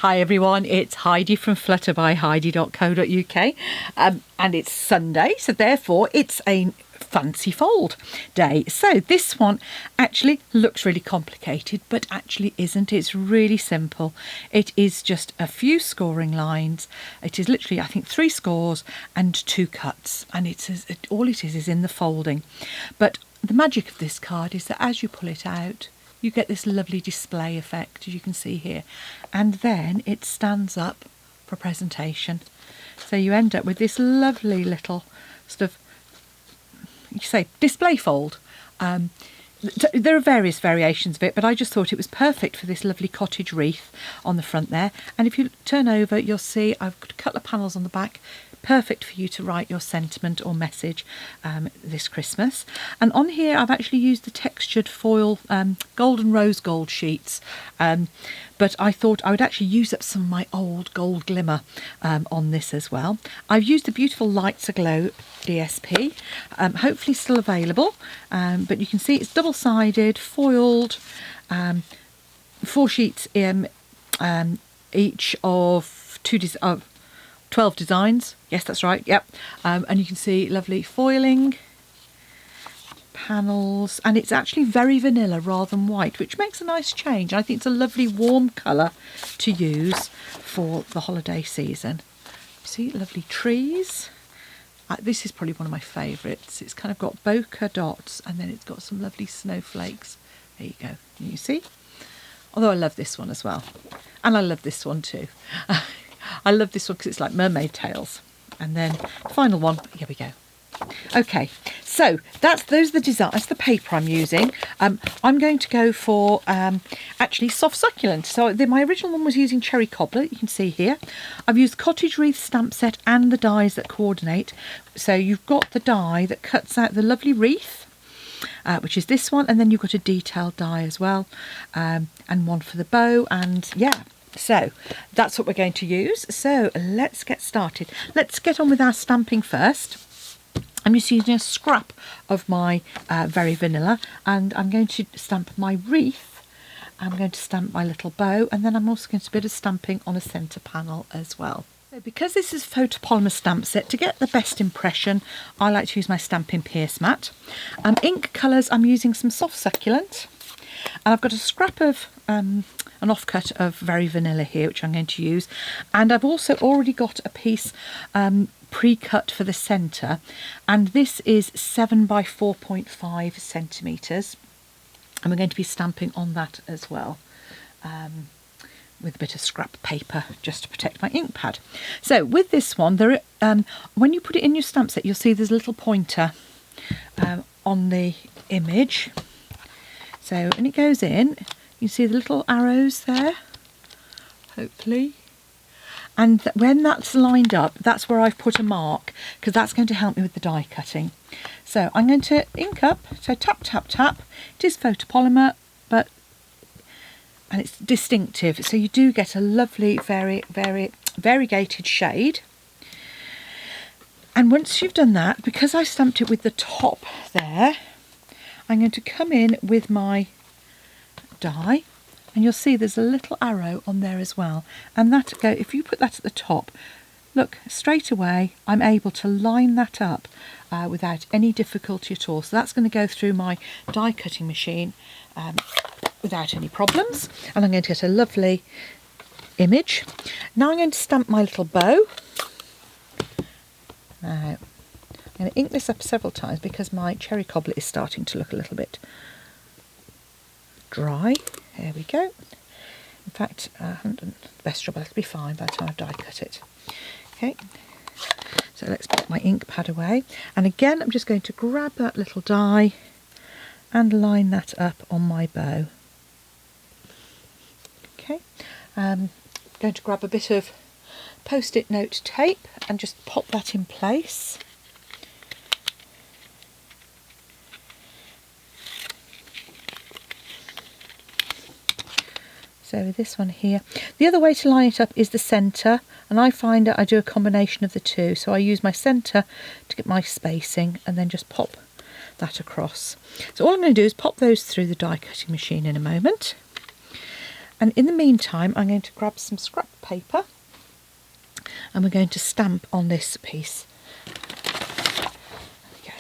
Hi everyone, it's Heidi from flutterbyheidi.co.uk and it's Sunday, so therefore it's a fancy fold day. So this one actually looks really complicated, but actually isn't. It's really simple. It is just a few scoring lines. It is literally, I think, 3 scores and 2 cuts, and all it is in the folding. But the magic of this card is that as you pull it out, you get this lovely display effect, as you can see here, and then it stands up for presentation. So you end up with this lovely little sort of, you say, display fold. There are various variations of it, but I just thought it was perfect for this lovely cottage wreath on the front there. And if you turn over, you'll see I've got a couple of panels on the back, perfect for you to write your sentiment or message this Christmas. And on here I've actually used the textured foil golden rose gold sheets, but I thought I would actually use up some of my old gold glimmer on this as well. I've used the beautiful Lights Aglow DSP, hopefully still available, but you can see it's double-sided, foiled, 4 sheets each of 12 designs. Yes, that's right. Yep. And you can see lovely foiling panels, and it's actually very vanilla rather than white, which makes a nice change. I think it's a lovely warm colour to use for the holiday season. See, lovely trees. This is probably one of my favourites. It's kind of got bokeh dots, and then it's got some lovely snowflakes. There you go. Can you see? Although I love this one as well, and I love this one too. I love this one because it's like mermaid tails. And then final one, here we go. Okay, so those are the designs. That's the paper I'm using. I'm going to go for actually soft succulent. So my original one was using cherry cobbler, you can see here. I've used cottage wreath stamp set and the dies that coordinate. So you've got the die that cuts out the lovely wreath, which is this one, and then you've got a detailed die as well, and one for the bow, and yeah. So that's what we're going to use. So let's get started. Let's get on with our stamping first. I'm just using a scrap of my Very Vanilla, and I'm going to stamp my wreath. I'm going to stamp my little bow, and then I'm also going to do a bit of stamping on a centre panel as well. So because this is photopolymer stamp set, to get the best impression, I like to use my Stampin' Pierce mat. Ink colours, I'm using some soft succulent, and I've got a scrap of an offcut of Very Vanilla here, which I'm going to use, and I've also already got a piece pre-cut for the centre, and this is 7 by 4.5 centimetres, and we're going to be stamping on that as well, with a bit of scrap paper just to protect my ink pad. So with this one, when you put it in your stamp set, you'll see there's a little pointer on the image. So, and it goes in, you see the little arrows there, hopefully. And when that's lined up, that's where I've put a mark, because that's going to help me with the die cutting. So I'm going to ink up, so tap, tap, tap. It is photopolymer, and it's distinctive. So you do get a lovely, very, very variegated shade. And once you've done that, because I stamped it with the top there, I'm going to come in with my die, and you'll see there's a little arrow on there as well, and if you put that at the top, look, straight away I'm able to line that up without any difficulty at all. So that's going to go through my die cutting machine without any problems, and I'm going to get a lovely image. Now I'm going to stamp my little bow. Now I'm going to ink this up several times because my cherry cobbler is starting to look a little bit dry. There we go. In fact, I haven't done the best job. That'll be fine by the time I've die cut it. Okay, so let's put my ink pad away. And again, I'm just going to grab that little die and line that up on my bow. Okay, I'm going to grab a bit of Post-it note tape and just pop that in place. So this one here. The other way to line it up is the centre, and I find that I do a combination of the two. So I use my centre to get my spacing and then just pop that across. So all I'm going to do is pop those through the die cutting machine in a moment. And in the meantime, I'm going to grab some scrap paper and we're going to stamp on this piece. There we go.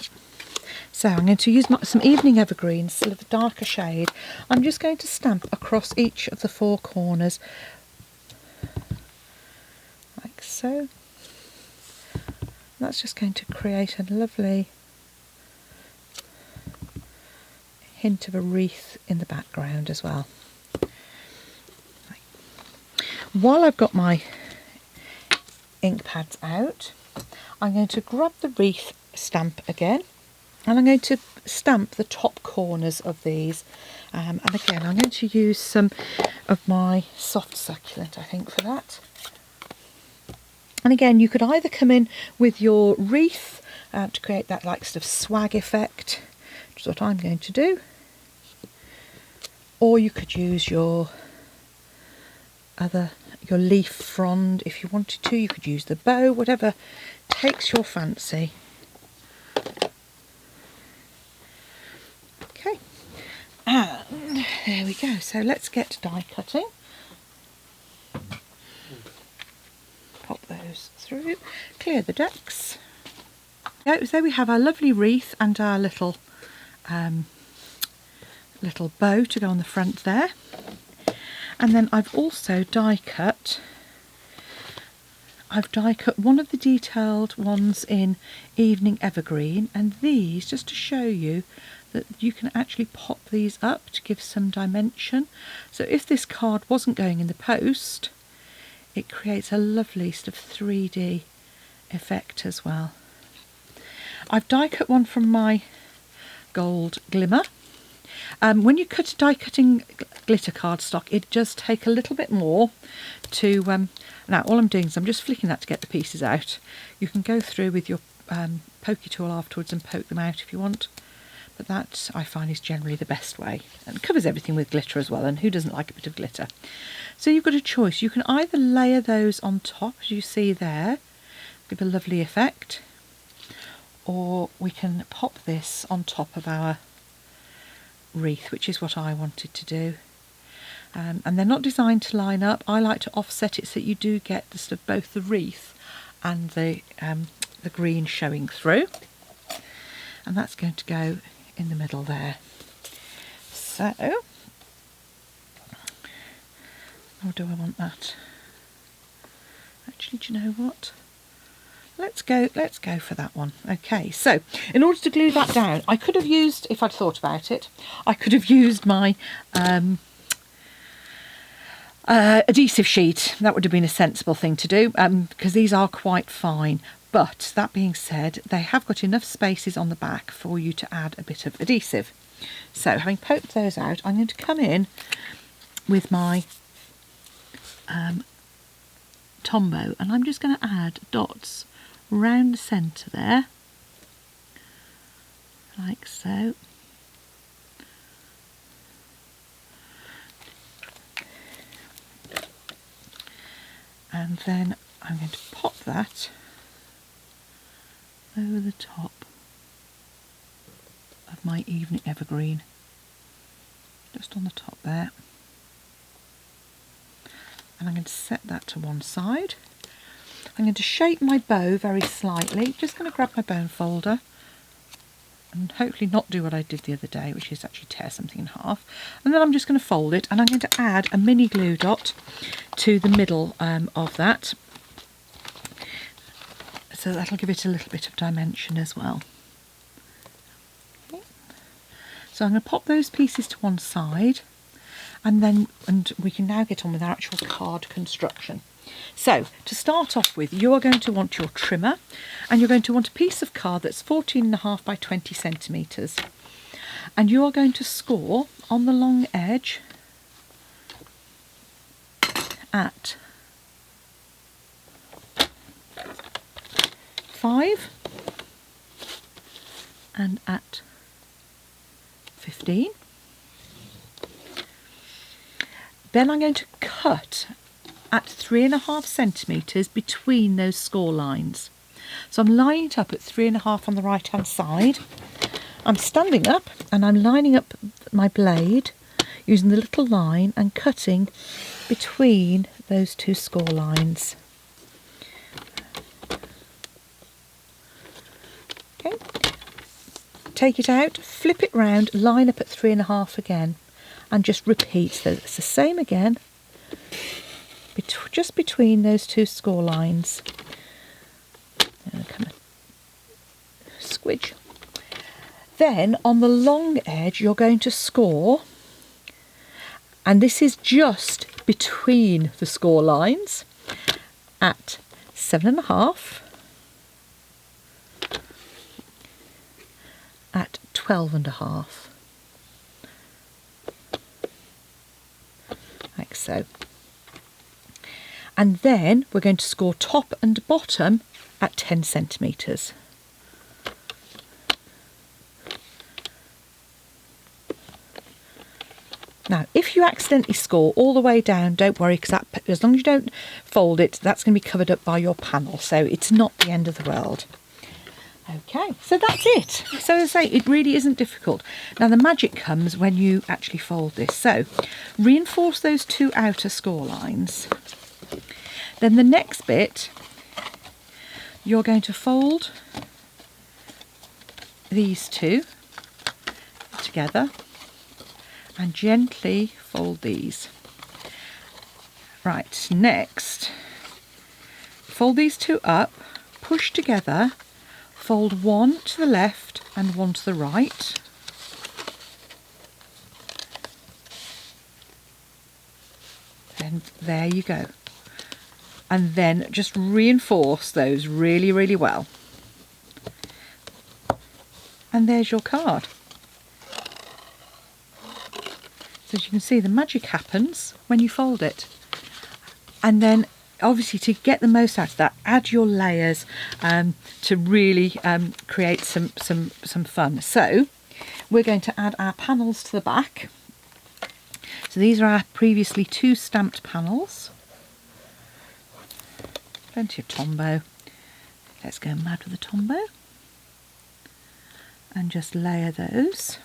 So I'm going to use some Evening Evergreens, still of a darker shade. I'm just going to stamp across each of the 4 corners, like so. That's just going to create a lovely hint of a wreath in the background as well. While I've got my ink pads out, I'm going to grab the wreath stamp again, and I'm going to stamp the top corners of these. And again, I'm going to use some of my soft succulent, I think, for that. And again, you could either come in with your wreath to create that like sort of swag effect, which is what I'm going to do, or you could use your leaf frond if you wanted to. You could use the bow, whatever takes your fancy. Okay, and there we go. So let's get to die cutting. Pop those through, clear the decks. So we have our lovely wreath and our little bow to go on the front there. And then I've also die cut one of the detailed ones in Evening Evergreen, and these, just to show you that you can actually pop these up to give some dimension. So if this card wasn't going in the post, it creates a lovely sort of 3D effect as well. I've die cut one from my Gold Glimmer. When you cut die cutting glitter cardstock, it does take a little bit more to... now all I'm doing is I'm just flicking that to get the pieces out. You can go through with your pokey tool afterwards and poke them out if you want, but that I find is generally the best way, and it covers everything with glitter as well, and who doesn't like a bit of glitter? So you've got a choice. You can either layer those on top, as you see there, give a lovely effect, or we can pop this on top of our wreath, which is what I wanted to do. And they're not designed to line up. I like to offset it so that you do get the sort of both the wreath and the green showing through, and that's going to go in the middle there. So, or do I want that? Actually, do you know what? Let's go for that one. Okay, so in order to glue that down, I could have used, if I'd thought about it, I could have used my adhesive sheet. That would have been a sensible thing to do, because these are quite fine. But that being said, they have got enough spaces on the back for you to add a bit of adhesive. So having poked those out, I'm going to come in with my Tombow, and I'm just going to add dots round the centre there, like so. And then I'm going to pop that over the top of my Evening Evergreen, just on the top there. And I'm going to set that to one side. I'm going to shape my bow very slightly. Just going to grab my bone folder and hopefully not do what I did the other day, which is actually tear something in half. And then I'm just going to fold it, and I'm going to add a mini glue dot to the middle of that. So that'll give it a little bit of dimension as well. Okay. So I'm going to pop those pieces to one side, and we can now get on with our actual card construction. So to start off with, you are going to want your trimmer, and you're going to want a piece of card that's 14.5 by 20 centimetres, and you are going to score on the long edge at 5 and at 15. Then I'm going to cut at 3.5 centimetres between those score lines. So I'm lining it up at 3.5 on the right hand side. I'm standing up and I'm lining up my blade. using the little line and cutting between those two score lines. Okay, take it out, flip it round, line up at 3.5 again, and just repeat. So it's the same again, just between those two score lines. Come on, squidge. Then on the long edge you're going to score, and this is just between the score lines, at 7.5, at 12.5, like so. And then we're going to score top and bottom at 10 centimetres. Now, if you accidentally score all the way down, don't worry, because as long as you don't fold it, that's going to be covered up by your panel, so it's not the end of the world. Okay, so that's it. So as I say, it really isn't difficult. Now, the magic comes when you actually fold this. So, reinforce those two outer score lines. Then the next bit, you're going to fold these two together and gently fold these. Right, next, fold these two up, push together, fold one to the left and one to the right. And there you go. And then just reinforce those really, really well. And there's your card. So as you can see, the magic happens when you fold it. And then obviously to get the most out of that, add your layers to really create some fun. So we're going to add our panels to the back. So these are our previously 2 stamped panels. Plenty of Tombow. Let's go mad with the Tombow. And just layer those.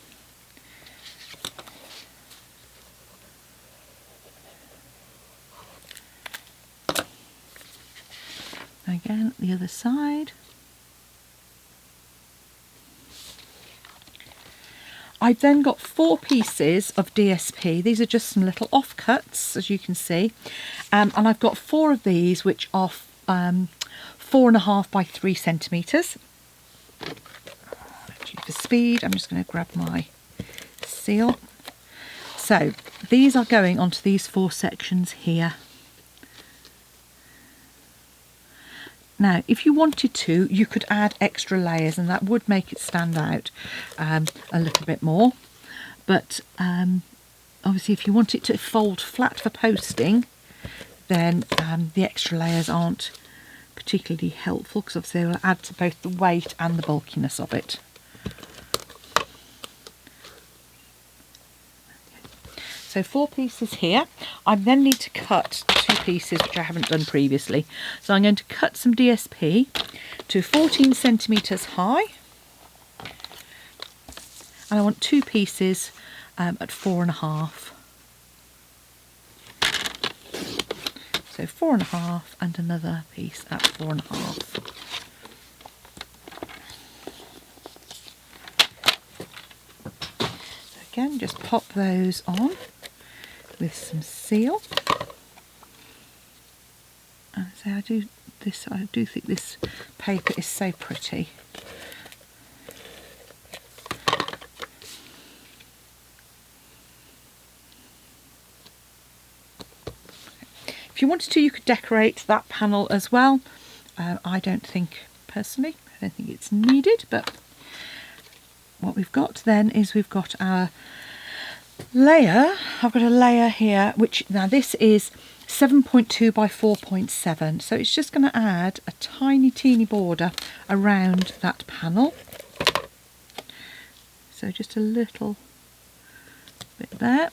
Again, the other side. I've then got 4 pieces of DSP. These are just some little offcuts, as you can see. And I've got 4 of these, which are 4.5 by 3 centimetres. Actually, for speed, I'm just going to grab my seal. So these are going onto these 4 sections here. Now, if you wanted to, you could add extra layers and that would make it stand out a little bit more. But obviously, if you want it to fold flat for posting, then the extra layers aren't particularly helpful, because obviously they will add to both the weight and the bulkiness of it. So 4 pieces here. I then need to cut 2 pieces, which I haven't done previously. So I'm going to cut some DSP to 14 centimetres high. And I want 2 pieces at 4.5. So 4.5 and another piece at 4.5. So again, just pop those on with some seal. And so I do think this paper is so pretty. If you wanted to, you could decorate that panel as well. I don't think, personally, I don't think it's needed, but what we've got then is we've got our layer. I've got a layer here, which now this is 7.2 by 4.7, so it's just going to add a tiny teeny border around that panel. So just a little bit there,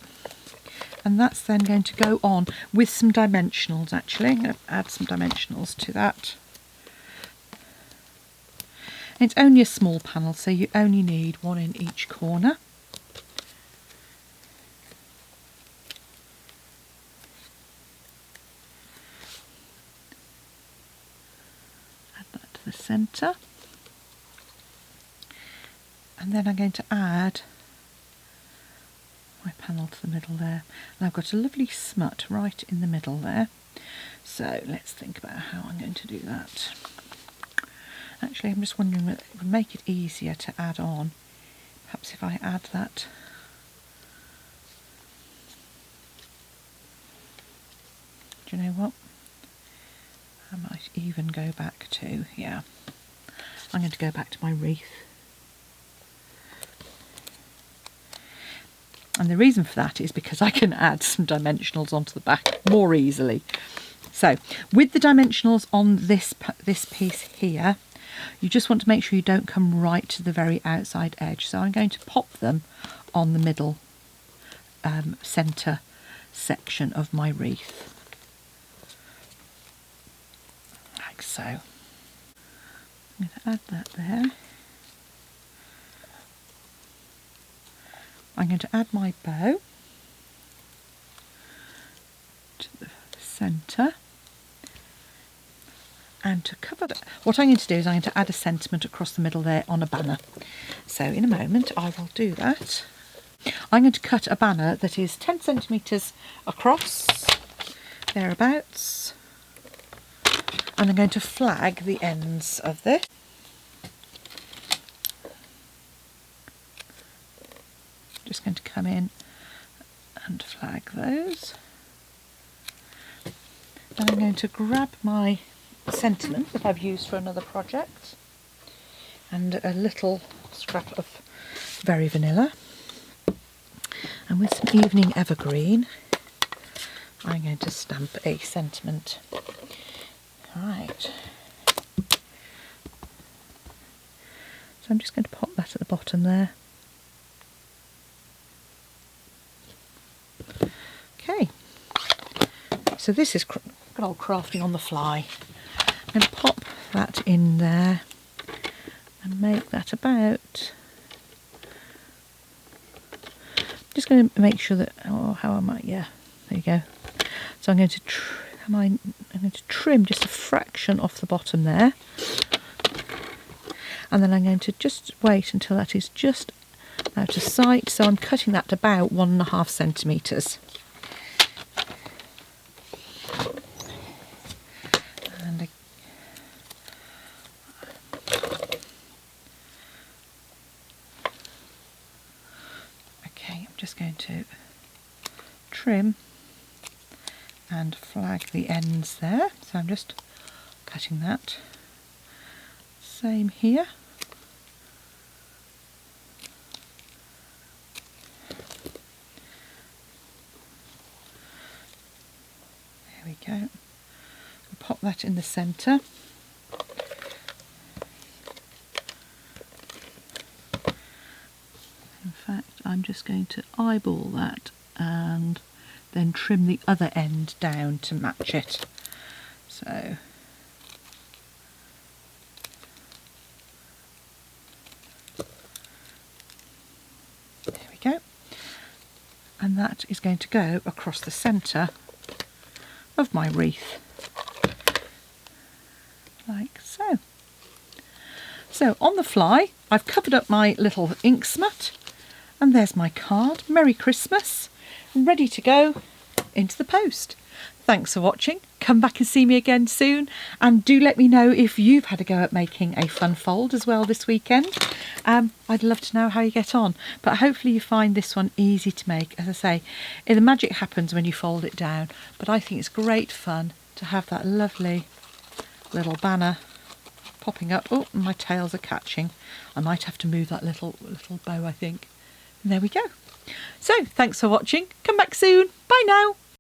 and that's then going to go on with some dimensionals. Actually, I'm going to add some dimensionals to that. And it's only a small panel, so you only need 1 in each corner. centre. And then I'm going to add my panel to the middle there. And I've got a lovely smut right in the middle there. So let's think about how I'm going to do that. Actually, I'm just wondering whether it would make it easier to add on. Perhaps if I add that. Do you know what? I might even go back to, yeah. I'm going to go back to my wreath. And the reason for that is because I can add some dimensionals onto the back more easily. So with the dimensionals on this piece here, you just want to make sure you don't come right to the very outside edge. So I'm going to pop them on the middle centre section of my wreath. Like so. I'm going to add that there. I'm going to add my bow to the centre, and to cover that, what I'm going to do is I'm going to add a sentiment across the middle there on a banner. So in a moment I will do that. I'm going to cut a banner that is 10 centimetres across, thereabouts, and I'm going to flag the ends of this. Just going to come in and flag those. Then I'm going to grab my sentiment that I've used for another project and a little scrap of Very Vanilla, and with some Evening Evergreen I'm going to stamp a sentiment. Right, so I'm just going to pop that at the bottom there. Okay, so this is good old crafting on the fly. I'm going to pop that in there and make that about. Just going to make sure that, oh, how am I? Yeah, there you go. So I'm going to I'm going to trim just a fraction off the bottom there, and then I'm going to just wait until that is just out of sight. So I'm cutting that to about 1.5 centimetres. And okay, I'm just going to trim and flag the ends there. So I'm just cutting that. Same here. There we go. We'll pop that in the centre. In fact, I'm just going to eyeball that and then trim the other end down to match it. So there we go. And that is going to go across the centre of my wreath, like so. So on the fly, I've covered up my little ink smut, and there's my card. Merry Christmas, ready to go into the post. Thanks for watching. Come back and see me again soon, and do let me know if you've had a go at making a fun fold as well this weekend. I'd love to know how you get on, but hopefully you find this one easy to make. As I say, the magic happens when you fold it down, but I think it's great fun to have that lovely little banner popping up. Oh, my tails are catching. I might have to move that little bow, I think. And there we go. So thanks for watching. Come back soon. Bye now.